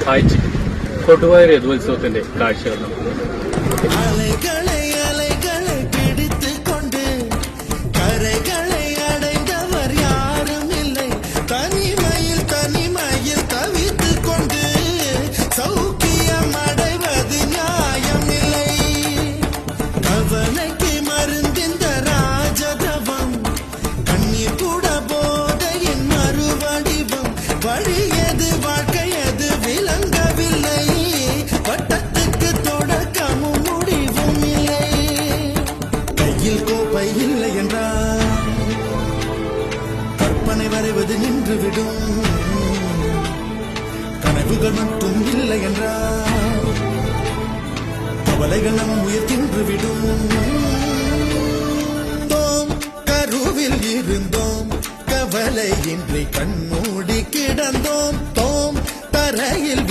കാഴ്ച കൊടുവായൂർ രഥോത്സവത്തിന്റെ കാഴ്ചകൾ നമുക്ക് வழியது வாழ்க்கையது விளங்கவில்லை வட்டத்துக்கு தொடக்கமும் முடிவும் இல்லை கையில் கோப்பை இல்லை என்றால் கற்பனை வரைவது நின்றுவிடும் கனவுகள் மட்டும் இல்லை என்றால் கவலைகள் நம் உயிர் தின்றுவிடும் கருவில் இருந்தோம் கவலை இன்றி கண்மூடி கிடந்தோம் தோம் தரையில்